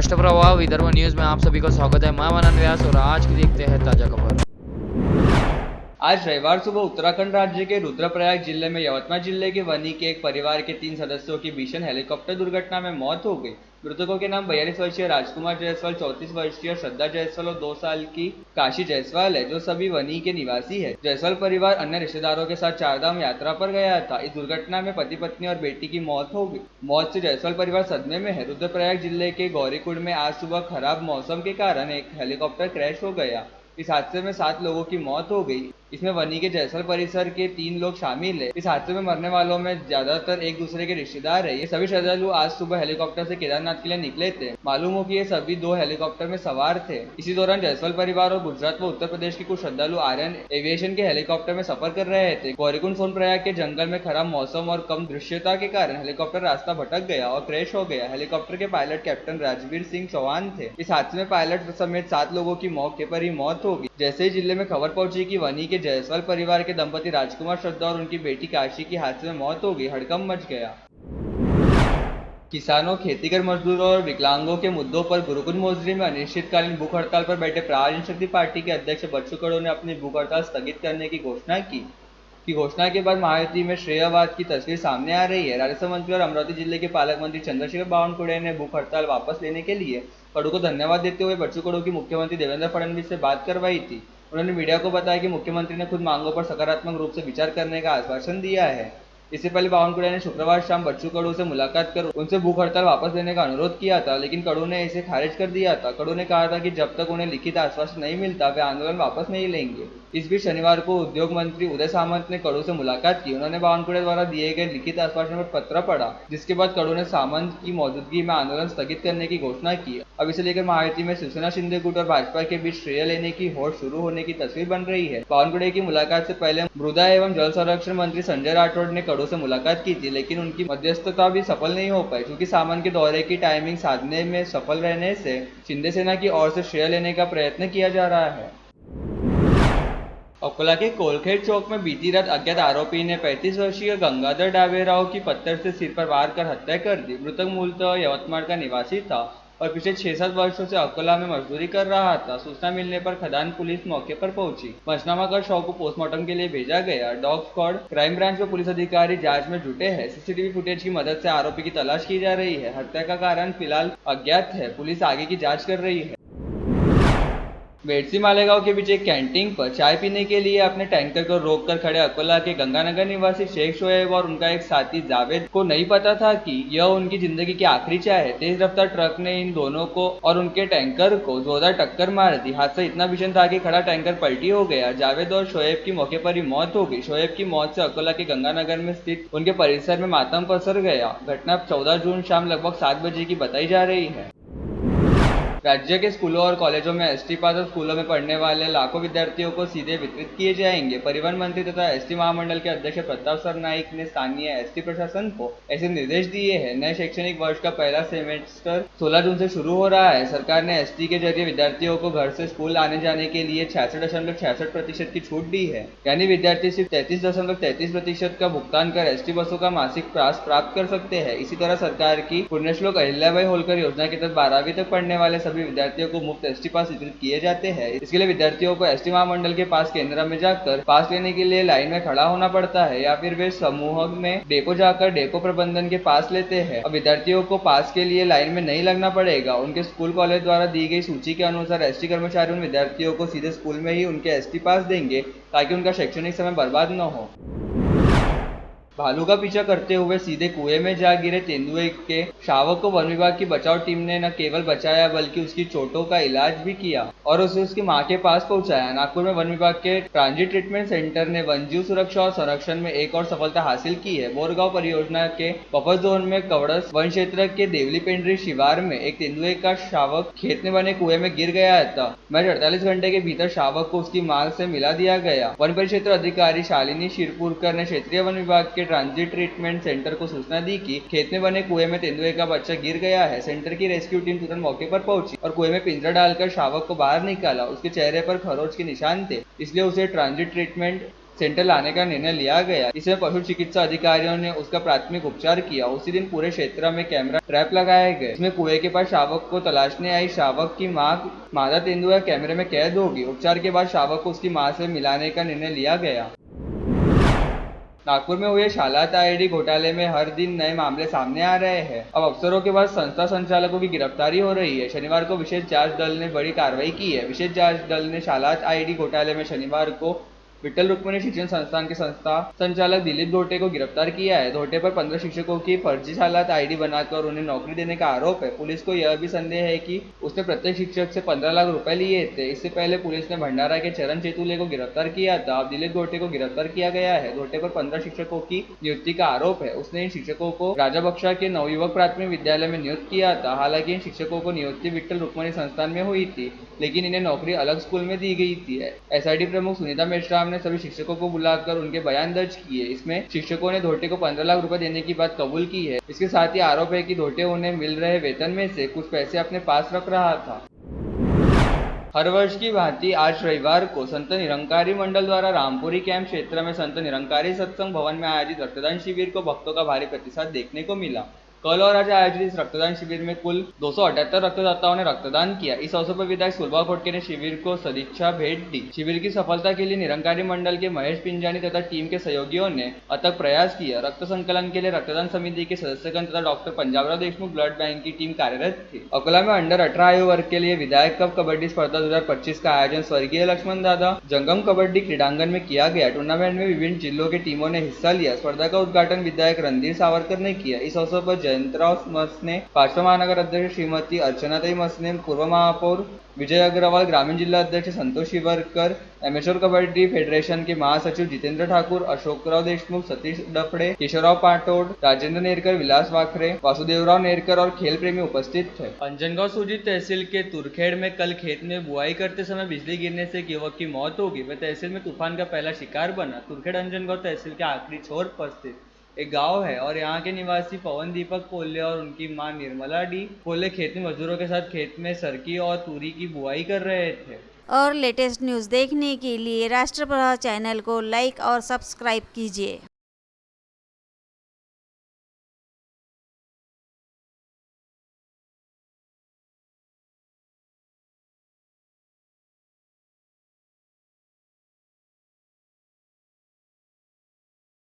राष्ट्रप्रवाह Vidarbha news में आप सभी का स्वागत है। मैं मनन व्यास और आज की देखते हैं ताजा खबर। आज रविवार सुबह उत्तराखंड राज्य के रुद्रप्रयाग जिले में यवतमाल जिले के वनी के एक परिवार के 3 सदस्यों की भीषण हेलीकॉप्टर दुर्घटना में मौत हो गई। मृतकों के नाम 42 वर्षीय राजकुमार जायसवाल, 34 वर्षीय श्रद्धा जायसवाल और 2 साल की काशी जायसवाल है, जो सभी वनी के निवासी है। जायसवाल परिवार अन्य रिश्तेदारों के साथ चारधाम यात्रा पर गया था। इस दुर्घटना में पति पत्नी और बेटी की मौत हो गई। मौत से जायसवाल परिवार सदमे में है। रुद्रप्रयाग जिले के गौरीकुंड में आज सुबह खराब मौसम के कारण एक हेलीकॉप्टर क्रैश हो गया। इस हादसे में 7 लोगों की मौत हो गई। इसमें वनी के जायसवाल परिसर के 3 लोग शामिल है। इस हादसे में मरने वालों में ज्यादातर एक दूसरे के रिश्तेदार है। ये सभी श्रद्धालु आज सुबह हेलीकॉप्टर से केदारनाथ के लिए निकले थे। मालूम हो कि ये सभी 2 हेलीकॉप्टर में सवार थे। इसी दौरान जायसवाल परिवार और गुजरात व उत्तर प्रदेश के कुछ श्रद्धालु आर्यन एविएशन के हेलीकॉप्टर में सफर कर रहे थे। गौरीकुंड सोनप्रयाग के जंगल में खराब मौसम और कम दृश्यता के कारण हेलीकॉप्टर रास्ता भटक गया और क्रैश हो गया। हेलीकॉप्टर के पायलट कैप्टन राजवीर सिंह चौहान थे। इस हादसे में पायलट समेत 7 लोगों की मौके पर ही मौत हो गई। जैसे ही जिले में खबर पहुंची कि वनी के जायसवाल परिवार के दंपति राजकुमार श्रद्धा और उनकी बेटी काशी की हादसे में मौत हो गई, हड़कंप मच गया। किसानों, खेतीगर मजदूरों और विकलांगों के मुद्दों पर गुरुकुंज मोजरी में अनिश्चितकालीन भूख हड़ताल पर बैठे प्रहार जनशक्ति पार्टी के अध्यक्ष बच्चू कडू ने अपनी भूख हड़ताल स्थगित करने की घोषणा के बाद महायुति में श्रेयवाद की तस्वीर सामने आ रही है। राजस्व मंत्री और अमरावती जिले के पालक मंत्री चंद्रशेखर बावनकुळे ने भूख हड़ताल वापस लेने के लिए कडू को धन्यवाद देते हुए बच्चू कडू की मुख्यमंत्री देवेंद्र फडणवीस से बात करवाई थी। उन्होंने मीडिया को बताया कि मुख्यमंत्री ने खुद मांगों पर सकारात्मक रूप से विचार करने का आश्वासन दिया है। इससे पहले बावनकुळे ने शुक्रवार शाम बच्चू कडू से मुलाकात कर उनसे भूख हड़ताल वापस लेने का अनुरोध किया था, लेकिन कडू ने इसे खारिज कर दिया था। कडू ने कहा था कि जब तक उन्हें लिखित आश्वासन नहीं मिलता वे आंदोलन वापस नहीं लेंगे। इस बीच शनिवार को उद्योग मंत्री उदय सामंत ने कडू से मुलाकात की। उन्होंने बावनकुळे द्वारा दिए गए लिखित आश्वासन पर पत्र पढ़ा, जिसके बाद कडू ने सामंत की मौजूदगी में आंदोलन स्थगित करने की घोषणा की। अब इसे लेकर महायुति में शिवसेना, शिंदे गुट और भाजपा के बीच श्रेय लेने की होड़ शुरू होने की तस्वीर बन रही है। बावनकुळे की मुलाकात से पहले मृदा एवं जल संरक्षण मंत्री संजय राठौड़ ने कडू से मुलाकात की थी, लेकिन उनकी मध्यस्थता भी सफल नहीं हो पाई, क्योंकि सामंत के दौरे की टाइमिंग साधने में सफल रहने से शिंदे सेना की ओर से श्रेय लेने का प्रयत्न किया जा रहा है। अकोला के कोलखेड़ चौक में बीती रात अज्ञात आरोपी ने 35 वर्षीय गंगाधर डाबेराव की पत्थर से सिर पर वार कर हत्या कर दी। मृतक मूलतः यवतमाल का निवासी था और पिछले 6-7 वर्षों से अकोला में मजदूरी कर रहा था। सूचना मिलने पर खदान पुलिस मौके पर पहुंची। पंचनामा कर शव को पोस्टमार्टम के लिए भेजा गया। डॉग स्क्वाड, क्राइम ब्रांच व पुलिस अधिकारी जांच में जुटे हैं। सीसीटीवी फुटेज की मदद से आरोपी की तलाश की जा रही है। हत्या का कारण फिलहाल अज्ञात है। पुलिस आगे की जाँच कर रही है। वेडसी मालेगांव के बीच एक कैंटीन पर चाय पीने के लिए अपने टैंकर को रोककर खड़े अकोला के गंगानगर निवासी शेख शोएब और उनका एक साथी जावेद को नहीं पता था कि यह उनकी जिंदगी की आखिरी चाय है। तेज रफ्तार ट्रक ने इन दोनों को और उनके टैंकर को जोरदार टक्कर मार दी। हादसा इतना भीषण था कि खड़ा टैंकर पलटी हो गया। जावेद और शोएब की मौके पर ही मौत हो गई। शोएब की मौत से अकोला के गंगानगर में स्थित उनके परिसर में मातम पसर गया। घटना 14 जून शाम लगभग 7 बजे की बताई जा रही है। राज्य के स्कूलों और कॉलेजों में एसटी पास और स्कूलों में पढ़ने वाले लाखों विद्यार्थियों को सीधे वितरित किए जाएंगे। परिवहन मंत्री तथा एसटी महामंडल के अध्यक्ष प्रताप सरनाईक ने स्थानीय एसटी प्रशासन को ऐसे निर्देश दिए हैं। नए शैक्षणिक वर्ष का पहला सेमेस्टर 16 जून से शुरू हो रहा है। सरकार ने एसटी के जरिए विद्यार्थियों को घर से स्कूल आने जाने के लिए 66.66% की छूट दी है, यानी विद्यार्थी सिर्फ 33.33% का भुगतान कर एसटी बसों का मासिक पास प्राप्त कर सकते हैं। इसी तरह सरकार की पुण्यश्लोक अहिल्याबाई होलकर योजना के तहत 12वीं तक पढ़ने वाले सभी विद्यार्थियों को मुफ्त एसटी पास वितरित किए जाते हैं। इसके लिए विद्यार्थियों को एसटी महामंडल के पास केंद्र में जाकर पास लेने के लिए लाइन में खड़ा होना पड़ता है, या फिर वे समूह में डेपो जाकर डेपो प्रबंधन के पास लेते हैं। अब विद्यार्थियों को पास के लिए लाइन में नहीं लगना पड़ेगा। उनके स्कूल कॉलेज द्वारा दी गई सूची के अनुसार एसटी कर्मचारी उन विद्यार्थियों को सीधे स्कूल में ही उनके एसटी पास देंगे, ताकि उनका शैक्षणिक समय बर्बाद न हो। भालू का पीछा करते हुए सीधे कुएं में जा गिरे तेंदुए के शावक को वन विभाग की बचाव टीम ने न केवल बचाया बल्कि उसकी चोटों का इलाज भी किया और उसे उसकी मां के पास पहुंचाया। नागपुर में वन विभाग के ट्रांजिट ट्रीटमेंट सेंटर ने वन्यजीव सुरक्षा और संरक्षण में एक और सफलता हासिल की है। बोरगांव परियोजना के बफर जोन में कवड़स वन क्षेत्र के देवली पेंड्री शिवार में एक तेंदुए का शावक खेत में बने कुएं में गिर गया था। मैच 48 घंटे के भीतर शावक को उसकी मां से मिला दिया गया। वन परिक्षेत्र अधिकारी शालिनी शिरपुरकर ने क्षेत्रीय वन विभाग के ट्रांजिट ट्रीटमेंट सेंटर को सूचना दी कि खेत में बने कुएं में तेंदुए का बच्चा गिर गया है। सेंटर की रेस्क्यू टीम तुरंत मौके पर पहुंची और कुएं में पिंजरा डालकर शावक को बाहर निकाला। उसके चेहरे पर खरोच के निशान थे, इसलिए उसे ट्रांजिट ट्रीटमेंट सेंटर लाने का निर्णय लिया गया। इसमें पशु चिकित्सा अधिकारियों ने उसका प्राथमिक उपचार किया। उसी दिन पूरे क्षेत्र में कैमरा ट्रैप लगाए गए। इसमें कुएं के पास शावक को तलाशने आई शावक की मां मादा तेंदुआ कैमरे में कैद होगी। उपचार के बाद शावक को उसकी मां से मिलाने का निर्णय लिया गया। नागपुर में हुए शालात आईडी घोटाले में हर दिन नए मामले सामने आ रहे हैं। अब अफसरों के बाद संस्था संचालकों की गिरफ्तारी हो रही है। शनिवार को विशेष जांच दल ने बड़ी कार्रवाई की है। विशेष जांच दल ने शालात आईडी घोटाले में शनिवार को विठ्ठल रुक्मिणी शिक्षण संस्थान के संस्था संचालक दिलीप धोटे को गिरफ्तार किया है। धोटे पर 15 शिक्षकों की फर्जी शालात आईडी बनाकर उन्हें नौकरी देने का आरोप है। पुलिस को यह भी संदेह है कि उसने प्रत्येक शिक्षक से 15 लाख रुपए लिए थे। इससे पहले पुलिस ने भंडारा के चरण चेतुले को गिरफ्तार किया था। अब दिलीप धोटे को गिरफ्तार किया गया है। धोटे पर 15 शिक्षकों की नियुक्ति का आरोप है। उसने इन शिक्षकों को राजाबक्शा के नवयुवक प्राथमिक विद्यालय में नियुक्त किया था। हालांकि इन शिक्षकों को नियुक्ति विठ्ठल रुक्मिणी संस्थान में हुई थी, लेकिन इन्हें नौकरी अलग स्कूल में दी गई थी। एसआईडी प्रमुख सुनीता मेश्राम ने सभी शिक्षकों को बुलाकर उनके बयान दर्ज किए। इसमें शिक्षकों ने धोटे को 15 लाख रुपए देने की बात कबूल की है। इसके साथ ही आरोप है कि धोटे उन्हें मिल रहे वेतन में से कुछ पैसे अपने पास रख रहा था। हर वर्ष की भांति आज रविवार को संत निरंकारी मंडल द्वारा रामपुरी कैंप क्षेत्र में संत निरंकारी सत्संग भवन में आयोजित रक्तदान शिविर को भक्तों का भारी प्रतिसाद देखने को मिला। कल और आज आयोजित इस रक्तदान शिविर में कुल 278 रक्तदाताओं ने रक्तदान किया। इस अवसर पर विधायक सुलभा खोटके ने शिविर को सदिच्छा भेंट दी। शिविर की सफलता के लिए निरंकारी मंडल के महेश पिंजानी तथा टीम के सहयोगियों ने अथक प्रयास किया। रक्त संकलन के लिए रक्तदान समिति के सदस्यगण तथा doctor Panjabrao Deshmukh blood bank की टीम कार्यरत थी। अकोला में अंडर 18 आयु वर्ग के लिए विधायक कप कबड्डी स्पर्धा 2025 का आयोजन स्वर्गीय लक्ष्मण दादा जंगम कबड्डी क्रीडांगन में किया गया। टूर्नामेंट में विभिन्न जिलों की टीमों ने हिस्सा लिया। स्पर्धा का उद्घाटन विधायक रणधीर सावरकर ने किया। इस अवसर पर जयंतराव मसने, पाचवा महानगर अध्यक्ष श्रीमती अर्चनाताई मसने, पूर्व महापौर विजय अग्रवाल, ग्रामीण जिला अध्यक्ष संतोष शिवरकर, एमेचर कबड्डी फेडरेशन के महासचिव जितेंद्र ठाकुर, अशोकराव देशमुख, सतीश डफड़े, केशवराव पाटोड़, राजेंद्र नेरकर, विलास वाखरे, वासुदेवराव नेरकर और खेल प्रेमी उपस्थित थे। अंजनगांव सूजित तहसील के तुरखेड़ में कल खेत में बुआई करते समय बिजली गिरने से एक युवक की मौत हो गई। वह तहसील में तूफान का पहला शिकार बना। तुरखेड़ अंजनगांव तहसील के आखिरी छोर पर स्थित एक गांव है और यहाँ के निवासी पवन दीपक पोल्ले और उनकी मां निर्मला डी पोल्ले खेत में मजदूरों के साथ खेत में सरकी और तूरी की बुआई कर रहे थे। और लेटेस्ट न्यूज़ देखने के लिए राष्ट्रप्रभा चैनल को लाइक और सब्सक्राइब कीजिए।